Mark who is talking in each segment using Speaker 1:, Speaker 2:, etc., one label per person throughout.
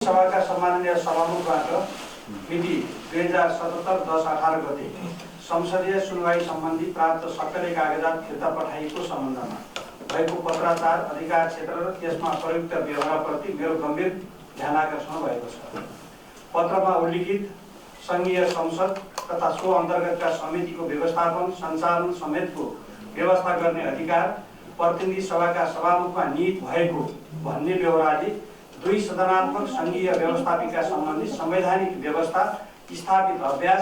Speaker 1: सभाका सम्माननीय सभामुखबाट मिति 2077-10-18 गते संसदीय सुनवाई सम्बन्धी प्राप्त सक्रिय कागजात फिर्ता पठाइएको सम्बन्धमा भएको पत्राचार अधिकार क्षेत्र र त्यसमा प्रयुक्त व्यवहारप्रति मेरो गम्भीर ध्यानाकर्षण भएको छ। पत्रमा उल्लिखित संघीय संसद तथा सो अन्तर्गतका समितिको व्यवस्थापन सञ्चालन समेतको व्यवस्था गर्ने अधिकार प्रतिनिधि सभाका सभामुखमा निहित भएको भन्ने व्यवहारले दुई सदनात्मक संघीय व्यवस्थापिका सम्बन्धी संवैधानिक व्यवस्था स्थापित अभ्यास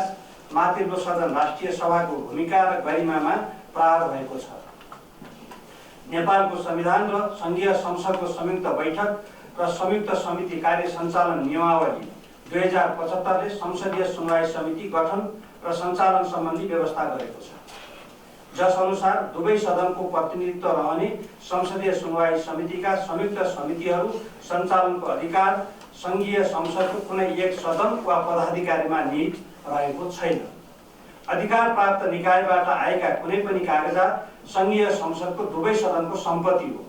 Speaker 1: माथिल्लो सदन राष्ट्रिय सभाको भूमिका र गरिमामा प्रहार भएको छ। नेपालको संविधान र संघीय संसदको संयुक्त बैठक र संयुक्त समिति कार्य सञ्चालन नियमावली 2075 ले संसदीय सुनवाई समिति गठन र सञ्चालन सम्बन्धी व्यवस्था गरेको छ, जस अनुसार दुवै सदनको प्रतिनिधित्व रहने संसदीय सुनवाई समितिका संयुक्त समितिहरू सञ्चालनको अधिकार संघीय संसदको कुनै एक सदन वा पदाधिकारीमा निहित रहेको छैन। अधिकार प्राप्त निकायबाट आएका कुनै पनि कागजात संघीय संसदको दुवै सदनको सम्पत्ति हो।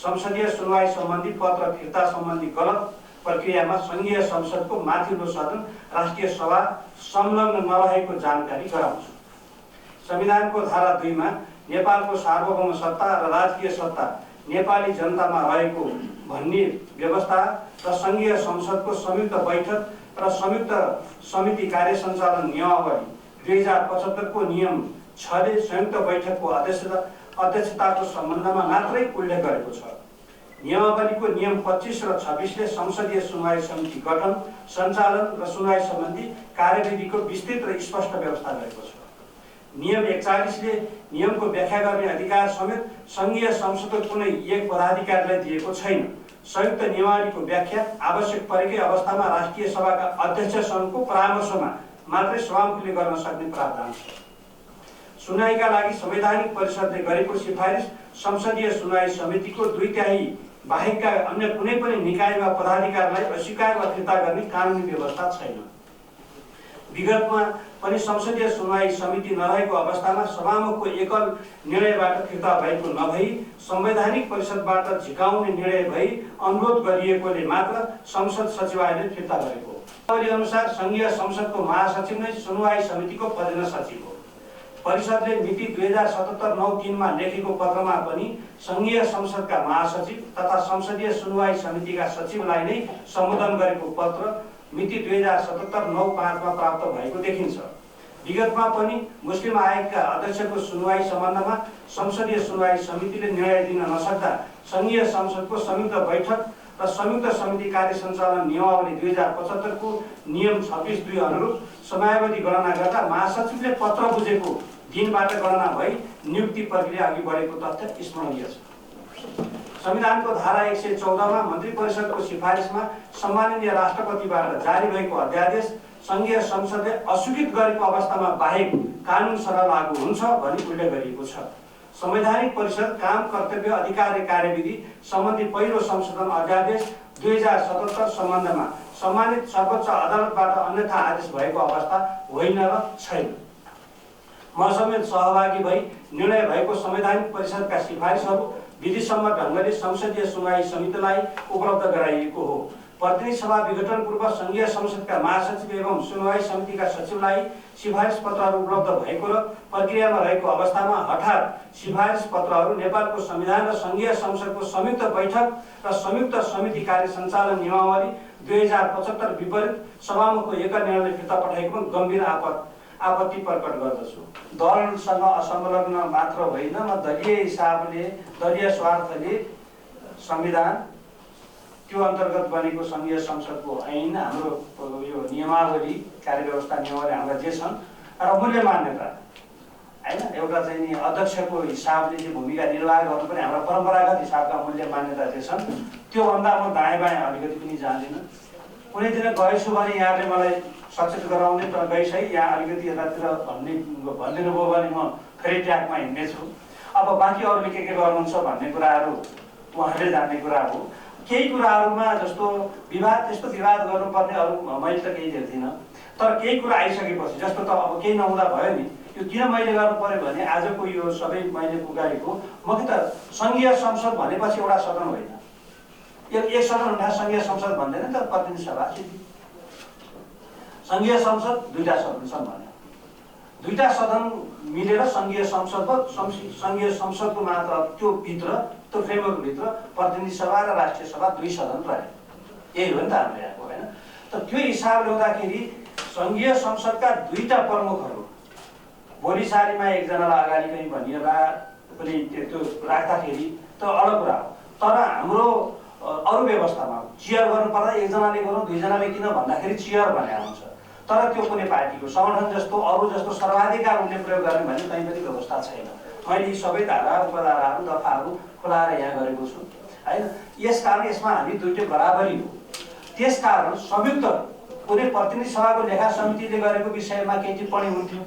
Speaker 1: संसदीय सुनवाई सम्बन्धी पत्र फिर्ता सम्बन्धी गलत प्रक्रियामा संघीय संसदको माथिल्लो सदन राष्ट्रिय सभा संलग्न नरहेको जानकारी गराउँछु। संविधानको धारा 2 मा नेपालको सार्वभौम सत्ता र राजकीय सत्ता नेपाली जनतामा रहेको भन्ने व्यवस्था र संघीय संसदको संयुक्त बैठक र संयुक्त समिति कार्य सञ्चालन नियमावली 2075 को नियम 6 ले संयुक्त बैठकको अध्यक्षताको सम्बन्धमा मात्रै उल्लेख गरेको छ। नियमावलीको नियम 25 र 26 ले संसदीय सुनवाई समिति गठन सञ्चालन र सुनवाई सम्बन्धी कार्यविधिको विस्तृत र स्पष्ट व्यवस्था गरेको छ। नियम 41 ले नियमको व्याख्या गर्ने अधिकार समेत संघीय संसदको कुनै एक पदाधिकारीलाई दिएको छैन। संयुक्त नियमावलीको व्याख्या आवश्यक परेकै अवस्थामा राष्ट्रिय सभाका अध्यक्षसँगको परामर्शमा मात्रै सभामुखले गर्न सक्ने प्रावधान छ। सुनवाईका लागि संवैधानिक परिषदले गरेको सिफारिस संसदीय सुनवाई समितिको 2/3 बाहेकका अन्य कुनै पनि निकाय वा पदाधिकारीलाई अस्वीकार वा फिर्ता गर्ने कानुनी व्यवस्था छैन। विगतमा पनि संसदीय सुनवाई समिति नरहेको अवस्थामा सभामुखको एकल निर्णयबाट फिर्ता भएको नभई संवैधानिक परिषदबाट झिकाउने निर्णय भई अनुरोध गरिएकोले मात्र संसद सचिवालयले फिर्ता गरेको हो। अनुसार संघीय संसदको महासचिव नै सुनवाई समितिको प्रधान सचिव हो। परिषदले मिति 2077-9-3 मा लेखेको पत्रमा पनि संघीय संसदका महासचिव तथा संसदीय सुनवाई समितिका सचिवलाई नै सम्बोधन गरेको पत्र मिति 2077-9-5 मा प्राप्त भएको देखिन्छ। विगतमा पनि मुस्लिम आयोगका अध्यक्षको सुनवाई सम्बन्धमा संसदीय सुनवाई समितिले निर्णय दिन नसक्दा संघीय संसदको संयुक्त बैठक र संयुक्त समिति कार्य सञ्चालन नियमावली 2075 को नियम 26(2) अनुरूप समयावधि गणना गर्दा महासचिवले पत्र बुझेको दिनबाट गणना भई नियुक्ति प्रक्रिया अघि बढेको तथ्य स्मरणीय छ। संविधानको धारा 114 मा मन्त्री परिषदको सिफारिसमा सम्माननीय राष्ट्रपतिबाट जारी भएको अध्यादेश संघीय संसदले अस्वीकृत गरेको अवस्थामा बाहेक कानुन सरल लागू हुन्छ भनी उल्लेख गरिएको छ। संवैधानिक परिषद काम कर्तव्य अधिकार र कार्यविधि सम्बन्धी पहिलो संशोधन अध्यादेश 2077 सम्बन्धमा सम्मानित सर्वोच्च अदालतबाट अन्यथा आदेश भएको अवस्था होइन र छैन। म समेत सहभागी भई निर्णय भएको संवैधानिक परिषदका सिफारिसहरू विधिसम्मत ढङ्गले संसदीय सुनवाई समितिलाई उपलब्ध गराइएको हो। प्रतिनिधि सभा विघटन पूर्व संघीय संसदका महासचिव एवं सुनवाई समितिका सचिवलाई सिफारिस पत्रहरू उपलब्ध भएको र प्रक्रियामा रहेको अवस्थामा हठात सिफारिस पत्रहरू नेपालको संविधान र संघीय संसदको संयुक्त बैठक र संयुक्त समिति कार्य सञ्चालन नियमावली 2075 विपरीत सभामुखको एक निर्णयले फिर्ता पठाएको गम्भीर आपत्ति प्रकट गर्दछु। दलसँग असंलग्न मात्र होइन, म दलीय हिसाबले दलीय स्वार्थले संविधान त्यो अन्तर्गत बनेको संघीय संसदको ऐन हाम्रो यो नियमावली कार्यव्यवस्था नियमावली हाम्रा जे छन् र मूल्य मान्यता हैन एउटा चाहिँ नि अध्यक्षको हिसाबले चाहिँ भूमिका निर्वाह गर्नु पनि हाम्रो परम्परागत हिसाबका मूल्य मान्यता जे छन् त्यो भन्दा म दायाँ बायाँ अलिकति पनि जान्दिनँ। कुनै दिन गएछु भने यहाँले मलाई सचेत गराउने तर गइस है यहाँ अलिकति यतातिर भनिदिनु भयो भने म फेरि ट्र्याकमा हिँड्नेछु। अब बाँकी अरूले के गर्नुहुन्छ भन्ने कुराहरू उहाँहरूले जान्ने कुरा हो। केही कुराहरूमा जस्तो विवाद त्यस्तो विवाद गर्नुपर्ने अरू मैले त केही देख्दिनँ, तर केही कुरा आइसकेपछि जस्तो त अब केही नहुँदा भयो नि, यो किन मैले गर्नु पर्यो भने आजको यो सबै मैले पुगारेको म कि त संघीय संसद भनेपछि एउटा सदन होइन, एक सदन हुँदा सङ्घीय संसद भन्दैन त, प्रतिनिधि सभा सङ्घीय संसद दुईटा सदन छन् भन्यो। दुईटा सदन मिलेर सङ्घीय संसद भयो। सङ्घीय संसदको मात्र त्यो भित्र, त्यो फ्रेमवर्कभित्र प्रतिनिधि सभा र राष्ट्रिय सभा दुई सदन रहे। यही हो नि त हाम्रो यहाँको, होइन? त त्यो हिसाबले हुँदाखेरि सङ्घीय संसदका दुईटा प्रमुखहरू भोलि सारीमा एकजनालाई अगाडि पनि भनिएला पनि त्यो राख्दाखेरि त अलग कुरा हो। तर हाम्रो अरू व्यवस्थामा चियर गर्नु पर्दा एकजनाले गरौँ दुईजनाले किन भन्दाखेरि चियर भने हुन्छ। तर त्यो कुनै पार्टीको सङ्गठन जस्तो अरू जस्तो सर्वाधिकार उसले प्रयोग गर्ने भन्ने कहीँ पनि व्यवस्था छैन। मैले यी सबै धारा उपधाराहरू दफाहरू खुलाएर यहाँ गरेको छु, होइन? यसकारण यसमा हामी दुईटै बराबरी हो। त्यसकारण संयुक्त कुनै प्रतिनिधि सभाको लेखा समितिले गरेको विषयमा केही टिप्पणी हुन्थ्यो